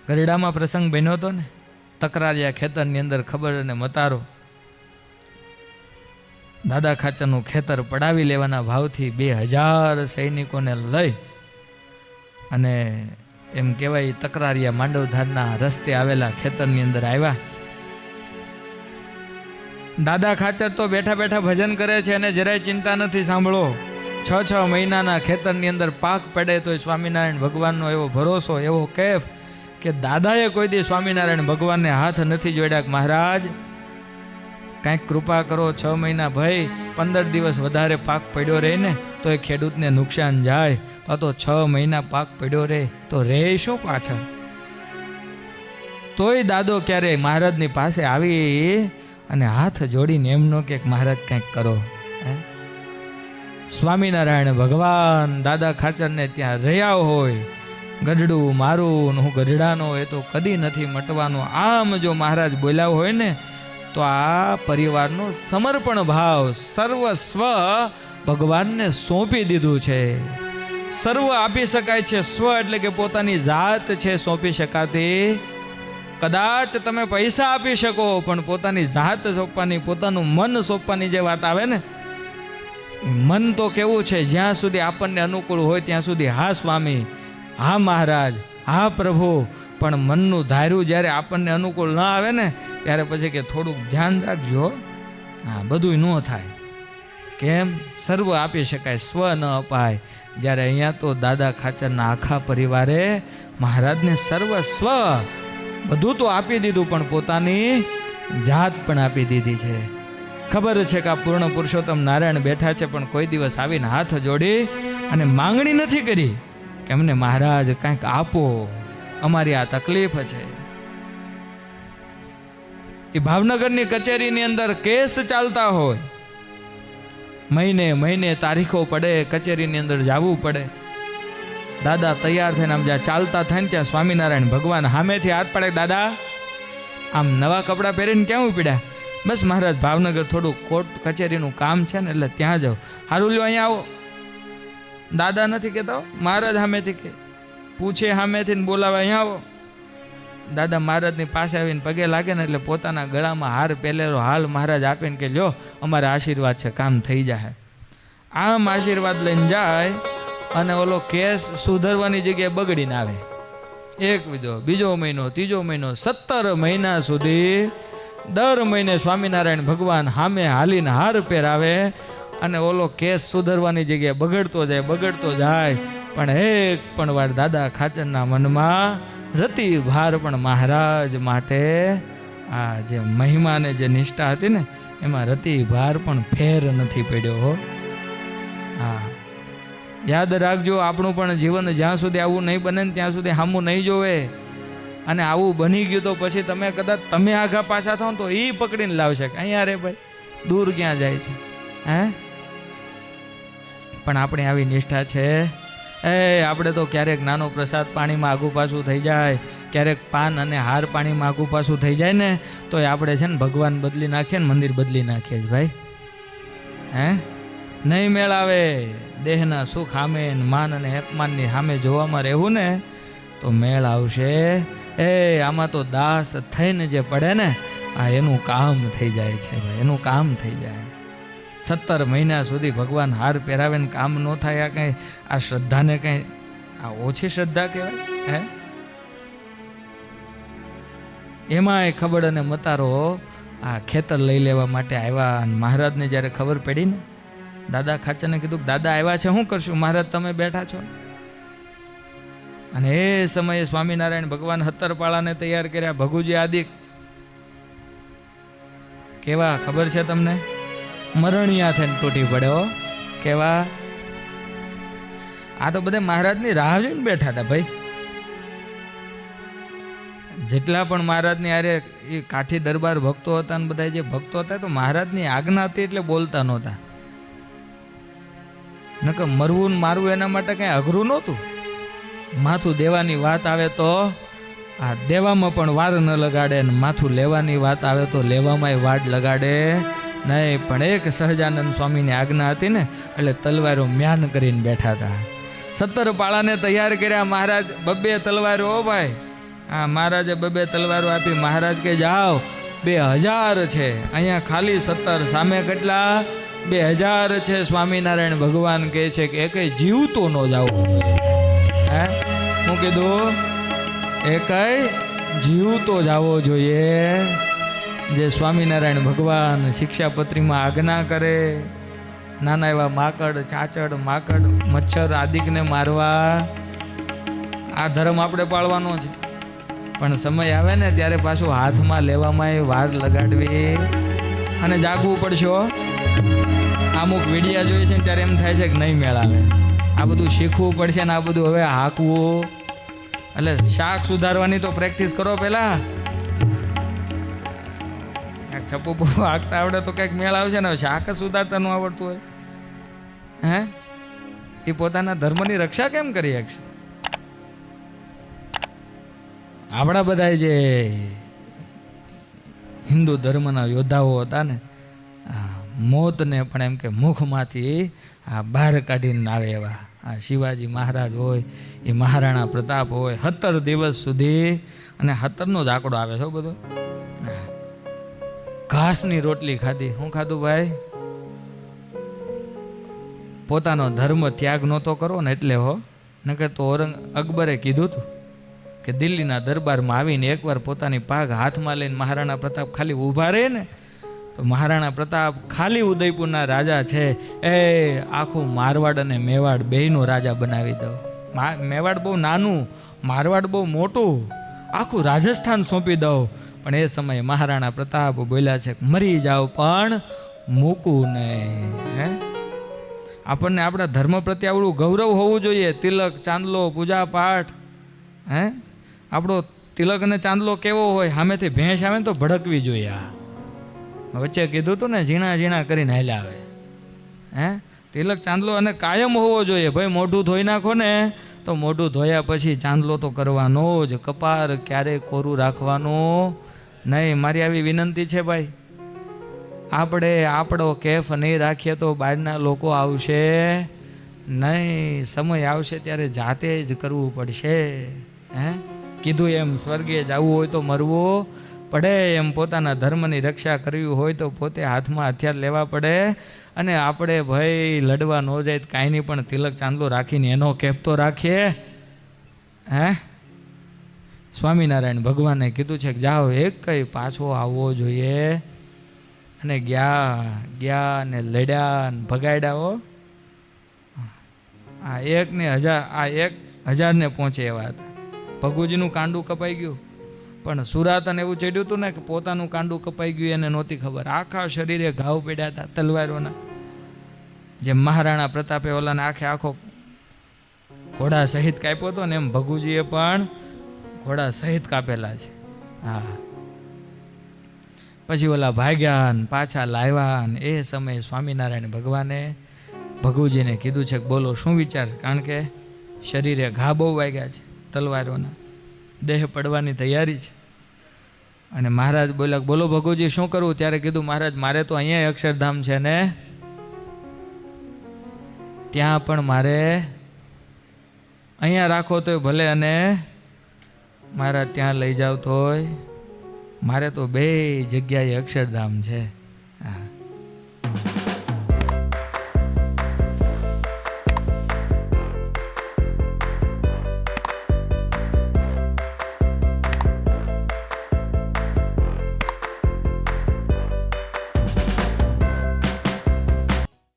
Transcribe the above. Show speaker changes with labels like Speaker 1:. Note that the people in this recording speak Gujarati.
Speaker 1: ગરડામાં પ્રસંગ બન્યો હતો ને, તકરારિયા ખેતરની અંદર ખબર અને મતારો દાદા ખાચરનું ખેતર પડાવી લેવાના ભાવથી 2000 સૈનિકોને લઈ અને એમ કહેવાય તકરારિયા માંડવધારના રસ્તે આવેલા ખેતરની અંદર આવ્યા. દાદા ખાચર તો બેઠા બેઠા ભજન કરે છે અને જરાય ચિંતા નથી. સાંભળો, 6 મહિનાના ખેતરની અંદર પાક પડે તો સ્વામિનારાયણ ભગવાનનો એવો ભરોસો, એવો કેફ કે દાદાએ કોઈ દી સ્વામિનારાયણ ભગવાનને હાથ નથી જોડ્યા કે મહારાજ કાંઈક કૃપા કરો, 6 મહિના ભાઈ 15 દિવસ વધારે પાક પડ્યો રહે ને તો એ ખેડૂતને નુકસાન જાય, તો 6 મહિના પાક પડ્યો રહે તો રે શું પાછળ. તોય દાદો ક્યારે મહારાજની પાસે આવી અને હાથ જોડીને એમનો કે મહારાજ કંઈક કરો. સ્વામિનારાયણ ભગવાન દાદા ખાચરને ત્યાં રહ્યા હોય, ગઢડું મારું હું ગઢડાનો એ તો કદી નથી મટવાનો, આમ જો મહારાજ બોલ્યા હોય ને તો આ પરિવારનો સમર્પણ ભાવ સર્વસ્વ ભગવાનને સોંપી દીધું છે. સર્વ આપી શકાય છે, સ્વ એટલે કે પોતાની જાત છે સોંપી શકાતી. કદાચ તમે પૈસા આપી શકો પણ પોતાની જાત સોંપવાની, પોતાનું મન સોંપવાની જે વાત આવે ને, મન તો કેવું છે, જ્યાં સુધી આપણને અનુકૂળ હોય ત્યાં સુધી હા સ્વામી, હા મહારાજ, હા પ્રભુ, પણ મનનું ધાર્યું જ્યારે આપણને અનુકૂળ ન આવે ને ત્યારે પછી કે થોડુંક ધ્યાન રાખજો, હા બધું ન થાય. કેમ? સર્વ આપી શકાય, સ્વ ન અપાય. જ્યારે અહીંયા તો દાદા ખાચરના આખા પરિવારે મહારાજને સર્વસ્વ બધું તો આપી દીધું પણ પોતાની જાત પણ આપી દીધી છે. ખબર છે કે આ પૂર્ણ પુરુષોત્તમ નારાયણ બેઠા છે પણ કોઈ દિવસ આવીને હાથ જોડી અને માંગણી નથી કરી કે અમને મહારાજ કંઈક આપો, અમારી આ તકલીફ છે. એ ભાવનગરની કચેરીની અંદર કેસ ચાલતા હોય, મહિને મહિને તારીખો પડે, કચેરીની અંદર જવું પડે. દાદા તૈયાર થઈને આમ જ્યાં ચાલતા થાય ને ત્યાં સ્વામિનારાયણ ભગવાન સામેથી હાથ પાડે, દાદા આમ નવા કપડાં પહેરીને ક્યાં ઉપડ્યા? બસ મહારાજ ભાવનગર થોડું કોર્ટ કચેરીનું કામ છે ને એટલે ત્યાં જાઓ. હારું લ્યો અહીંયા આવો. દાદા નથી કહેતા, મહારાજ સામેથી કે પૂછે, સામેથી બોલાવે, અહીંયા આવો. દાદા મહારાજની પાસે આવીને પગે લાગે ને એટલે પોતાના ગળામાં હાર પહેલેલો હાલ મહારાજ આપીને કે લ્યો અમારા આશીર્વાદ છે, કામ થઈ જાય. આમ આશીર્વાદ લઈને જાય અને ઓલો કેસ સુધરવાની જગ્યાએ બગડીને આવે. એક બીજો મહિનો, ત્રીજો મહિનો, 17 મહિના સુધી દર મહિને સ્વામિનારાયણ ભગવાન સામે હાલીને હાર પહેરાવે અને ઓલો કેસ સુધરવાની જગ્યાએ બગડતો જાય. પણ એક પણ વાર દાદા ખાચરના મનમાં રતિ ભાર પણ મહારાજ માટે આ જે મહિમા ને જે નિષ્ઠા હતી ને એમાં રતિ ભાર પણ ફેર નથી પડ્યો. હા, યાદ રાખજો, આપણું પણ જીવન જ્યાં સુધી આવું નહીં બને ને ત્યાં સુધી સામું નહીં જોવે. અને આવું બની ગયું તો પછી તમે કદાચ તમે આઘા પાછા થાવ તો એ પકડીને લાવશે, અહીંયા રે ભાઈ દૂર ક્યાં જાય છે. હે, પણ આપણી આવી નિષ્ઠા છે. આપણે તો ક્યારેક નાનો પ્રસાદ પાણીમાં આગું પાછું થઈ જાય, ક્યારેક પાન અને હાર પાણીમાં આગું પાછું થઈ જાય ને તો આપણે છે ને ભગવાન બદલી નાખીએ ને મંદિર બદલી નાખીએ જ ભાઈ. હે, નહીં મેળ આવે. દેહના સુખ સામે, માન અને અપમાનની સામે જોવામાં રહેવું ને તો મેળ આવશે. આમાં તો દાસ થઈને જે પડે ને આ એનું કામ થઈ જાય છે ભાઈ, એનું કામ થઈ જાય. 17 મહિના સુધી ભગવાન હાર પહેરાવે ને કામ ન થાય, આ કંઈ આ શ્રદ્ધાને કંઈ આ ઓછી શ્રદ્ધા કહેવાય? હે, એમાંય ખબર અને મતારો આ ખેતર લઈ લેવા માટે આવ્યા. અને મહારાજને જ્યારે ખબર પડી ને, દાદા ખાચરને કીધું કે દાદા આવ્યા છે, શું કરશું? મહારાજ તમે બેઠા છો. અને એ સમયે સ્વામિનારાયણ ભગવાન 17 પાળાને તૈયાર કર્યા. ભગુજી આદિક કેવા ખબર છે તમને? મરણિયા થઈને તૂટી પડ્યો. કેવા? આ તો બધા મહારાજની રાહ જોઈને બેઠા હતા ભાઈ. જેટલા પણ મહારાજની આરે એ કાઠી દરબાર ભક્તો હતા ને બધા જે ભક્તો હતા તો મહારાજની આજ્ઞા હતી એટલે બોલતા નહોતા. નકર મરવું ને મારવું એના માટે કઈ અઘરું નહોતું. માથું દેવાની વાત આવે તો આ દેવામાં પણ વાર ન લગાડે, ને માથું લેવાની વાત આવે તો લેવામાં વાડ લગાડે નહીં. પણ એક સહજાનંદ સ્વામીની આજ્ઞા હતી ને એટલે તલવારો મ્યાન કરીને બેઠા હતા. 17 પાળાને તૈયાર કર્યા મહારાજ. 2 તલવારો ભાઈ હા, મહારાજે 2 તલવારો આપી. મહારાજ કે જાઓ, 2000 છે, અહીંયા ખાલી 17, સામે કેટલા? 2000 છે. સ્વામિનારાયણ ભગવાન કહે છે કે એકે જીવતો ન જાવ. હે, હું કીધું એકે જીવતો જાવો જોઈએ. જે સ્વામિનારાયણ ભગવાન શિક્ષાપત્રીમાં આજ્ઞા કરે, નાના એવા માકડ, ચાચડ, માકડ, મચ્છર આદિકને મારવા, આ ધર્મ આપણે પાળવાનો છે. પણ સમય આવે ને ત્યારે પાછું હાથમાં લેવામાં વાર લગાડવી અને જાગવું પડશે. અમુક વિડિયા જોઈએ છે ને ત્યારે એમ થાય છે કે નહીં મેળ આવે, આ બધું શીખવું પડશે ને આ બધું હવે હાંકવું. એટલે શાક સુધારવાની તો પ્રેક્ટિસ કરો પહેલા. છપ્પુ હાંકતા આવડે તો કંઈક મેળ આવશે ને. શાક જ સુધારતા ન આવડતું હોય, હે, એ પોતાના ધર્મની રક્ષા કેમ કરી શકશે? આપણા બધા જે હિન્દુ ધર્મના યોદ્ધાઓ હતા ને, મોતને પણ એમ કે મુખમાંથી બહાર કાઢીને આવે એવા. આ શિવાજી મહારાજ હોય, એ મહારાણા પ્રતાપ હોય, 17 દિવસ સુધી, અને 17નો જ આંકડો આવે છે બધો. ઘાસની રોટલી ખાધી. શું ખાધું ભાઈ? પોતાનો ધર્મ ત્યાગ નહોતો કરો ને એટલે હો. નકર તો અકબરે કીધું હતું કે દિલ્હીના દરબારમાં આવીને એકવાર પોતાની પાઘ હાથમાં લઈને મહારાણા પ્રતાપ ખાલી ઊભા રહે ને તો મહારાણા પ્રતાપ ખાલી ઉદયપુરના રાજા છે એ આખું મારવાડ અને મેવાડ બેયનો રાજા બનાવી દઉં. મેવાડ બહુ નાનું, મારવાડ બહુ મોટું, આખું રાજસ્થાન સોંપી દઉં. પણ એ સમયે મહારાણા પ્રતાપ બોલ્યા છે મરી જાઓ પણ મૂકું નહીં. હે, આપણને આપણા ધર્મ પ્રત્યે આવડું ગૌરવ હોવું જોઈએ. તિલક, ચાંદલો, પૂજા પાઠ. હે, આપણો તિલક અને ચાંદલો કેવો હોય? સામેથી ભેંસ આવે ને તો ભડકવી જોઈએ. આ વચ્ચે કીધું હતું ને, ઝીણા ઝીણા કરીને હાલ્યા આવે. હે, તિલક ચાંદલો અને કાયમ હોવો જોઈએ. ભાઈ મોઢું ધોઈ નાખો ને તો મોઢું ધોયા પછી ચાંદલો તો કરવાનો જ. કપાળ ક્યારેય કોરું રાખવાનું નહીં. મારી આવી વિનંતી છે ભાઈ, આપણે આપણો કેફ નહીં રાખીએ તો બહારના લોકો આવશે નહીં. સમય આવશે ત્યારે જાતે જ કરવું પડશે. હે, કીધું એમ સ્વર્ગે જવું હોય તો મરવું પડે, એમ પોતાના ધર્મની રક્ષા કરવી હોય તો પોતે હાથમાં હથિયાર લેવા પડે. અને આપણે ભાઈ લડવા ન જાય તો કાંઈ નહીં, પણ તિલક ચાંદલો રાખીને એનો કેફ તો રાખીએ. હે, સ્વામિનારાયણ ભગવાને કીધું છે કે જાઓ, એક કઈ પાછો આવવો જોઈએ. અને ગયા ને લડ્યા ને ભગાડ્યા. હો, આ 1000ને પહોંચે એવા હતા. ભગુજીનું કાંડું કપાઈ ગયું, પણ સુરાતન એવું ચડ્યું હતું ને કે પોતાનું કાંડું કપાઈ ગયું એને નહોતી ખબર. આખા શરીરે ઘાવ પડ્યા હતા તલવારોના. જેમ મહારાણા પ્રતાપે ઓલાને આખો ઘોડા સહિત કાપ્યો હતો ને એમ ભગુજીએ પણ ઘોડા સહિત કાપેલા છે. હા, પછી ઓલા ભાગ્યા ને પાછા લાવ્યા ને એ સમયે સ્વામિનારાયણ ભગવાને ભગુજીને કીધું છે કે બોલો શું વિચાર? કારણ કે શરીરે ઘા બહુ વાગ્યા છે તલવારોના, દેહ પડવાની તૈયારી છે. અને મહારાજ બોલ્યા બોલો ભગુજી શું કરવું? ત્યારે કીધું મહારાજ મારે તો અહીંયા અક્ષરધામ છે ને ત્યાં પણ મારે અહીંયા રાખો તોય ભલે અને મહારાજ ત્યાં લઈ જાવ તોય મારે તો 2 જગ્યાએ અક્ષરધામ છે.